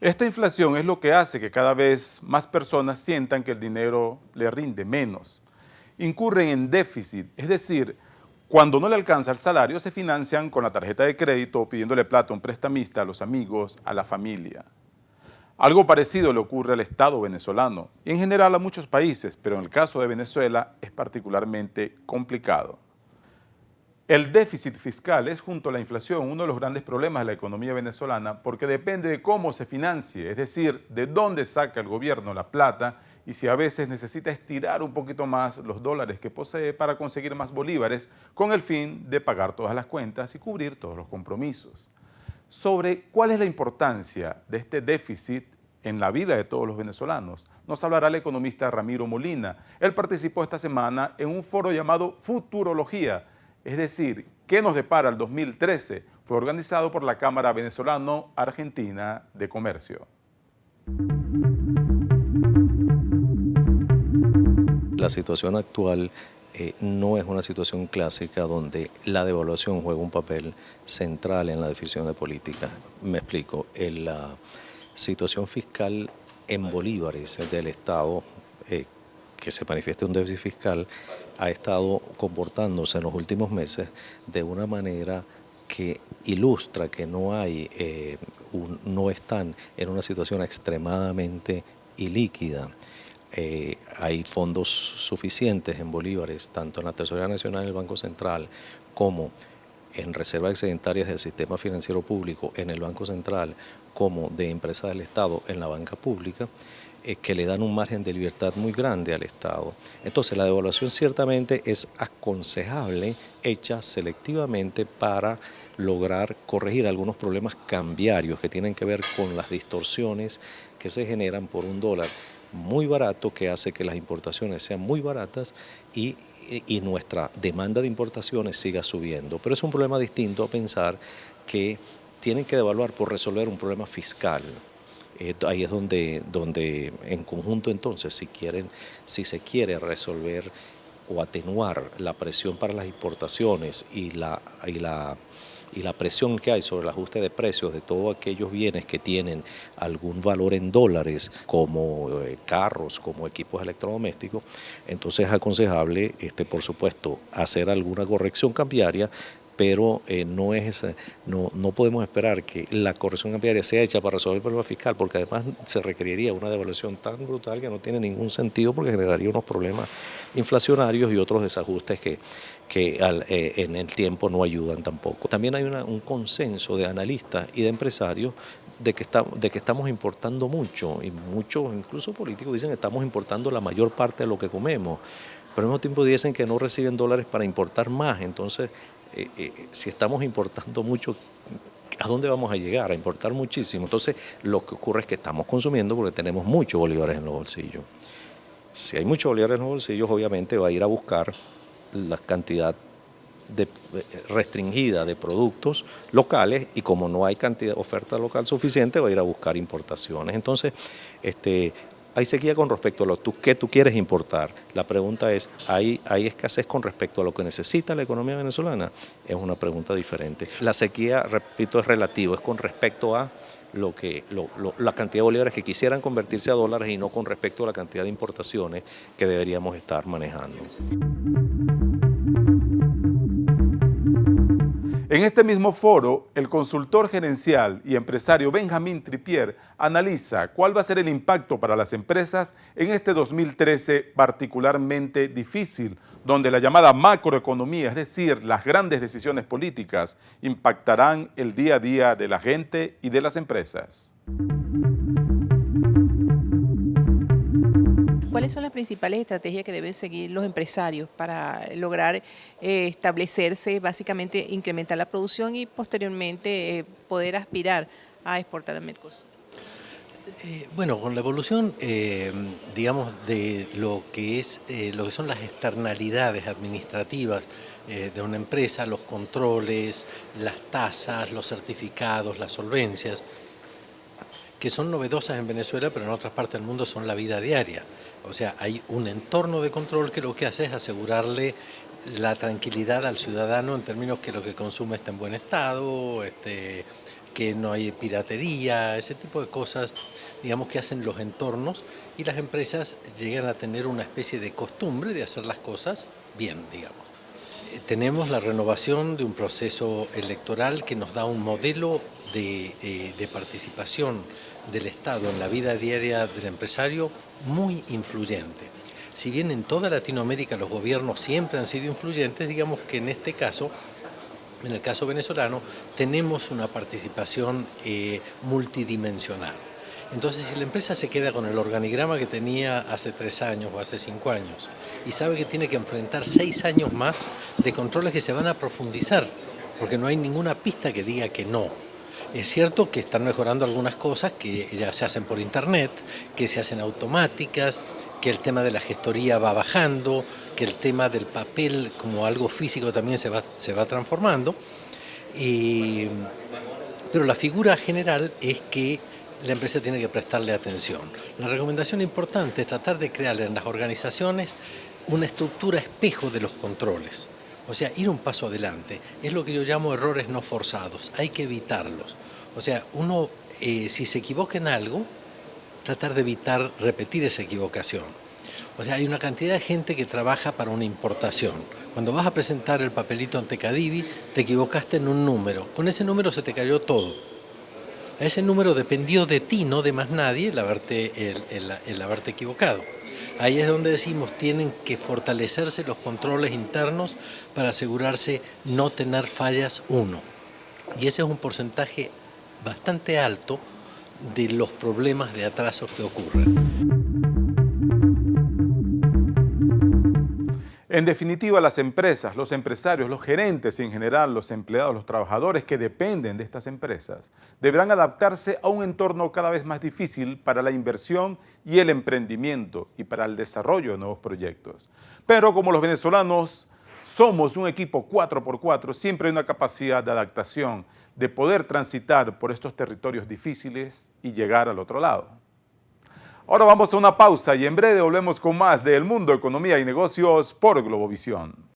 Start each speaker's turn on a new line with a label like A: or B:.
A: Esta inflación es lo que hace que cada vez más personas sientan que el dinero le rinde menos. Incurren en déficit, es decir, cuando no le alcanza el salario se financian con la tarjeta de crédito o pidiéndole plata a un prestamista, a los amigos, a la familia. Algo parecido le ocurre al Estado venezolano y en general a muchos países, pero en el caso de Venezuela es particularmente complicado. El déficit fiscal es, junto a la inflación, uno de los grandes problemas de la economía venezolana porque depende de cómo se financie, es decir, de dónde saca el gobierno la plata y si a veces necesita estirar un poquito más los dólares que posee para conseguir más bolívares con el fin de pagar todas las cuentas y cubrir todos los compromisos. Sobre cuál es la importancia de este déficit en la vida de todos los venezolanos, nos hablará el economista Ramiro Molina. Él participó esta semana en un foro llamado Futurología, es decir, ¿qué nos depara el 2013? Fue organizado por la Cámara Venezolano-Argentina de Comercio.
B: La situación actual no es una situación clásica donde la devaluación juega un papel central en la definición de política. Me explico, la situación fiscal en bolívares del Estado, que se manifiesta un déficit fiscal, ha estado comportándose en los últimos meses de una manera que ilustra que no están en una situación extremadamente ilíquida. Hay fondos suficientes en bolívares, tanto en la Tesorería Nacional, en el Banco Central, como en reservas excedentarias del sistema financiero público, en el Banco Central, como de empresas del Estado en la banca pública, que le dan un margen de libertad muy grande al Estado. Entonces, la devaluación ciertamente es aconsejable, hecha selectivamente para lograr corregir algunos problemas cambiarios que tienen que ver con las distorsiones que se generan por un dólar muy barato que hace que las importaciones sean muy baratas y nuestra demanda de importaciones siga subiendo. Pero es un problema distinto a pensar que tienen que devaluar por resolver un problema fiscal. Ahí es donde en conjunto entonces si se quiere resolver o atenuar la presión para las importaciones y la presión que hay sobre el ajuste de precios de todos aquellos bienes que tienen algún valor en dólares, como carros, como equipos electrodomésticos, entonces es aconsejable, por supuesto, hacer alguna corrección cambiaria, pero no podemos esperar que la corrección cambiaria sea hecha para resolver el problema fiscal, porque además se requeriría una devaluación tan brutal que no tiene ningún sentido, porque generaría unos problemas inflacionarios y otros desajustes que en el tiempo no ayudan tampoco. También hay un consenso de analistas y de empresarios de que estamos importando mucho, y muchos, incluso políticos, dicen que estamos importando la mayor parte de lo que comemos, pero al mismo tiempo dicen que no reciben dólares para importar más. Entonces, si estamos importando mucho, ¿a dónde vamos a llegar? A importar muchísimo. Entonces, lo que ocurre es que estamos consumiendo porque tenemos muchos bolívares en los bolsillos. Si hay muchos bolívares en los bolsillos, obviamente va a ir a buscar la cantidad restringida de productos locales, y como no hay oferta local suficiente, va a ir a buscar importaciones. Entonces, hay sequía con respecto a lo que tú quieres importar. La pregunta es, ¿hay escasez con respecto a lo que necesita la economía venezolana? Es una pregunta diferente. La sequía, repito, es relativo, es con respecto a la cantidad de bolívares que quisieran convertirse a dólares y no con respecto a la cantidad de importaciones que deberíamos estar manejando.
A: En este mismo foro, el consultor gerencial y empresario Benjamín Tripier analiza cuál va a ser el impacto para las empresas en este 2013 particularmente difícil, donde la llamada macroeconomía, es decir, las grandes decisiones políticas, impactarán el día a día de la gente y de las empresas.
C: ¿Cuáles son las principales estrategias que deben seguir los empresarios para lograr establecerse, básicamente incrementar la producción y posteriormente poder aspirar a exportar al Mercosur?
D: Bueno, con la evolución, digamos, de lo que son las externalidades administrativas de una empresa, los controles, las tasas, los certificados, las solvencias, que son novedosas en Venezuela, pero en otras partes del mundo son la vida diaria. O sea, hay un entorno de control que lo que hace es asegurarle la tranquilidad al ciudadano en términos que lo que consume está en buen estado, que no hay piratería, ese tipo de cosas, digamos, que hacen los entornos, y las empresas llegan a tener una especie de costumbre de hacer las cosas bien, digamos. Tenemos la renovación de un proceso electoral que nos da un modelo de participación del Estado en la vida diaria del empresario muy influyente. Si bien en toda Latinoamérica los gobiernos siempre han sido influyentes, digamos que en este caso, en el caso venezolano, tenemos una participación multidimensional. Entonces, si la empresa se queda con el organigrama que tenía hace 3 años o hace 5 años y sabe que tiene que enfrentar 6 años más de controles que se van a profundizar, porque no hay ninguna pista que diga que no. Es cierto que están mejorando algunas cosas que ya se hacen por internet, que se hacen automáticas, que el tema de la gestoría va bajando, que el tema del papel como algo físico también se va transformando. Pero la figura general es que la empresa tiene que prestarle atención. La recomendación importante es tratar de crear en las organizaciones una estructura espejo de los controles. O sea, ir un paso adelante. Es lo que yo llamo errores no forzados. Hay que evitarlos. O sea, uno, si se equivoca en algo, tratar de evitar repetir esa equivocación. O sea, hay una cantidad de gente que trabaja para una importación. Cuando vas a presentar el papelito ante Cadivi, te equivocaste en un número. Con ese número se te cayó todo. Ese número dependió de ti, no de más nadie, el haberte equivocado. Ahí es donde decimos, tienen que fortalecerse los controles internos para asegurarse no tener fallas uno. Y ese es un porcentaje bastante alto de los problemas de atrasos que ocurren.
A: En definitiva, las empresas, los empresarios, los gerentes y en general los empleados, los trabajadores que dependen de estas empresas, deberán adaptarse a un entorno cada vez más difícil para la inversión y el emprendimiento y para el desarrollo de nuevos proyectos. Pero como los venezolanos somos un equipo 4x4, siempre hay una capacidad de adaptación, de poder transitar por estos territorios difíciles y llegar al otro lado. Ahora vamos a una pausa y en breve volvemos con más de El Mundo, Economía y Negocios por Globovisión.